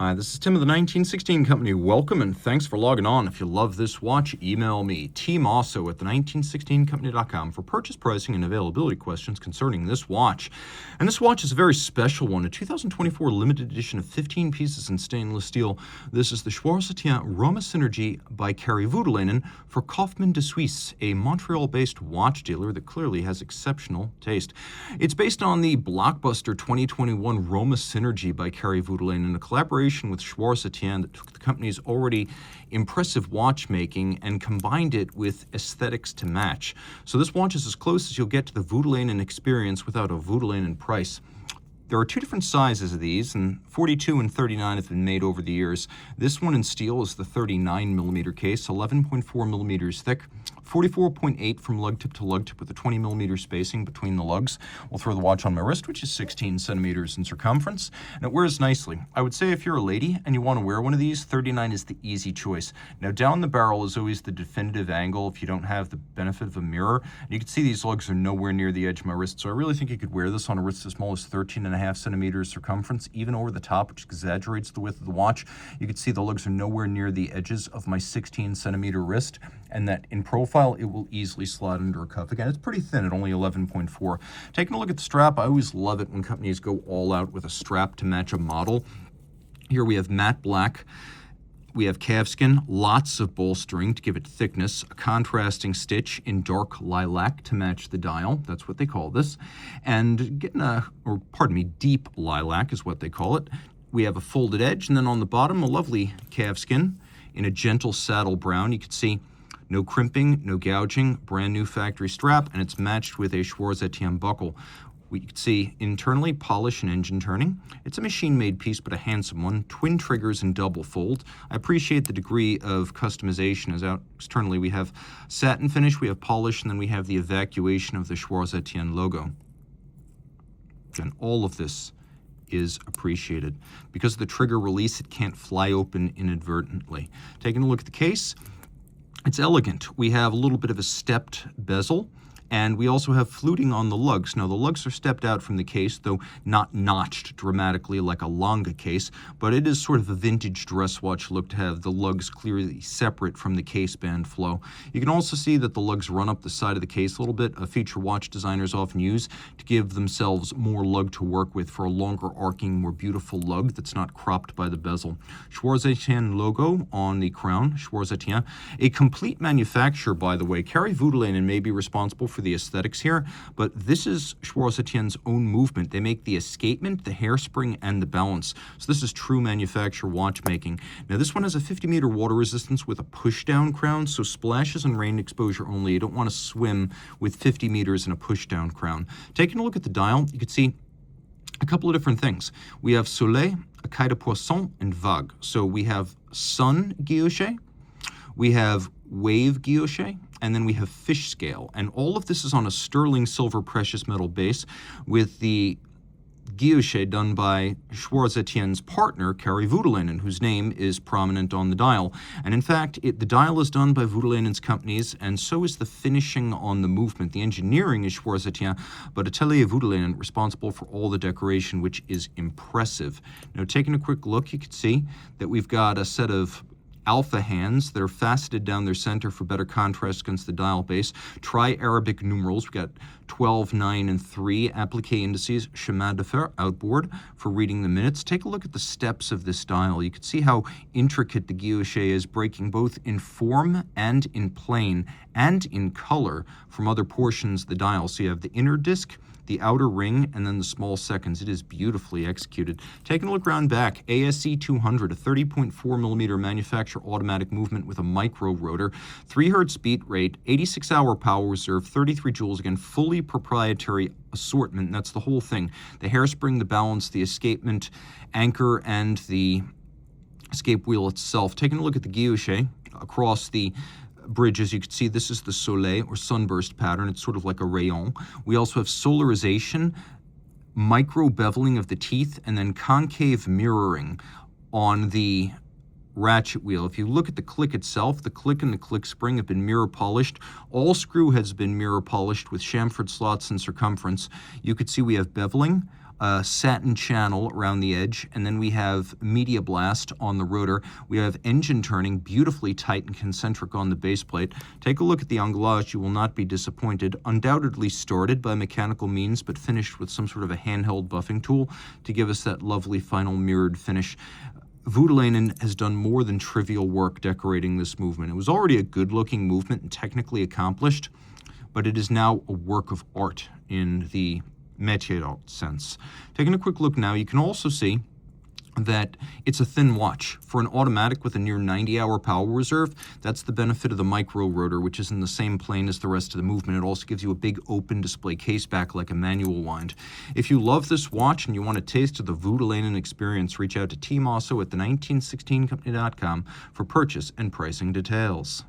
Hi, this is Tim of the 1916 Company. Welcome and thanks for logging on. If you love this watch, email me, Team Mosso at the1916company.com for purchase pricing and availability questions concerning this watch. And this watch is a very special one, a 2024 limited edition of 15 pieces in stainless steel. This is the Schwarz Etienne Roma Synergy by Kari Voutilainen for Kaufmann de Suisse, a Montreal-based watch dealer that clearly has exceptional taste. It's based on the blockbuster 2021 Roma Synergy by Kari Voutilainen, a collaboration with Schwarz Etienne that took the company's already impressive watchmaking and combined it with aesthetics to match. So this watch is as close as you'll get to the Voutilainen experience without a Voutilainen price. There are two different sizes of these, and 42 and 39 have been made over the years. This one in steel is the 39mm case, 11.4 millimeters thick, 44.8 from lug tip to lug tip with a 20 millimeter spacing between the lugs. We'll throw the watch on my wrist, which is 16 centimeters in circumference, and it wears nicely. I would say if you're a lady and you want to wear one of these, 39 is the easy choice. Now down the barrel is always the definitive angle if you don't have the benefit of a mirror. And you can see these lugs are nowhere near the edge of my wrist, so I really think you could wear this on a wrist as small as 13.5 centimeters circumference, even over the top, which exaggerates the width of the watch. You can see the lugs are nowhere near the edges of my 16 centimeter wrist, and that in profile it will easily slide under a cuff. Again, it's pretty thin at only 11.4. Taking a look at the strap, I always love it when companies go all out with a strap to match a model. Here we have matte black. We have calfskin, lots of bolstering to give it thickness, a contrasting stitch in dark lilac to match the dial. That's what they call this. And deep lilac is what they call it. We have a folded edge, and then on the bottom, a lovely calfskin in a gentle saddle brown. You can see no crimping, no gouging, brand new factory strap, and it's matched with a Schwarz Etienne buckle. We can see internally polish and engine turning. It's a machine-made piece, but a handsome one. Twin triggers and double fold. I appreciate the degree of customization as out externally. We have satin finish, we have polish, and then we have the evacuation of the Schwarz Etienne logo. And all of this is appreciated. Because of the trigger release, it can't fly open inadvertently. Taking a look at the case, it's elegant. We have a little bit of a stepped bezel, and we also have fluting on the lugs. Now, the lugs are stepped out from the case, though not notched dramatically like a Longa case, but it is sort of a vintage dress watch look to have the lugs clearly separate from the case band flow. You can also see that the lugs run up the side of the case a little bit, a feature watch designers often use to give themselves more lug to work with for a longer arcing, more beautiful lug that's not cropped by the bezel. Schwarz Etienne logo on the crown, Schwarz Etienne. A complete manufacturer, by the way. Kari Voutilainen may be responsible for the aesthetics here, but this is Schwarz Etienne's own movement. They make the escapement, the hairspring, and the balance. So this is true manufacturer watchmaking. Now this one has a 50-meter water resistance with a push-down crown, so splashes and rain exposure only. You don't want to swim with 50 meters in a push-down crown. Taking a look at the dial, you can see a couple of different things. We have Soleil, Écaille de Poisson, and Vague. So we have sun guilloche, we have wave guilloche, and then we have fish scale. And all of this is on a sterling silver precious metal base with the guilloche done by Schwarz Etienne's partner, Kari Voutilainen, whose name is prominent on the dial. And in fact, the dial is done by Voutilainen's companies, and so is the finishing on the movement. The engineering is Schwarz Etienne, but Atelier Voutilainen responsible for all the decoration, which is impressive. Now, taking a quick look, you can see that we've got a set of alpha hands that are faceted down their center for better contrast against the dial base. Tri-Arabic numerals. We've got 12, 9, and 3 applique indices, chemin de fer outboard for reading the minutes. Take a look at the steps of this dial. You can see how intricate the guilloche is, breaking both in form and in plane and in color from other portions of the dial. So you have the inner disc, the outer ring, and then the small seconds. It is beautifully executed. Taking a look around back, ASE 200, a 30.4 millimeter manufacturer automatic movement with a micro rotor, 3 hertz beat rate, 86-hour power reserve, 33 joules, again, fully proprietary assortment, and that's the whole thing. The hairspring, the balance, the escapement, anchor, and the escape wheel itself. Taking a look at the guilloche across the bridge, as you can see, this is the soleil or sunburst pattern. It's sort of like a rayon. We also have solarization, micro beveling of the teeth, and then concave mirroring on the ratchet wheel. If you look at the click itself, the click and the click spring have been mirror polished. All screw heads have been mirror polished with chamfered slots in circumference. You could see we have beveling, satin channel around the edge, and then we have media blast on the rotor. We have engine turning, beautifully tight and concentric on the base plate. Take a look at the angulage. You will not be disappointed. Undoubtedly started by mechanical means, but finished with some sort of a handheld buffing tool to give us that lovely final mirrored finish. Voutilainen has done more than trivial work decorating this movement. It was already a good-looking movement and technically accomplished, but it is now a work of art in the métier d'art sense. Taking a quick look now, you can also see that it's a thin watch. For an automatic with a near 90-hour power reserve, that's the benefit of the micro rotor, which is in the same plane as the rest of the movement. It also gives you a big open display case back like a manual wind. If you love this watch and you want a taste of the Voutilainen experience, reach out to Team Mosso at the 1916company.com for purchase and pricing details.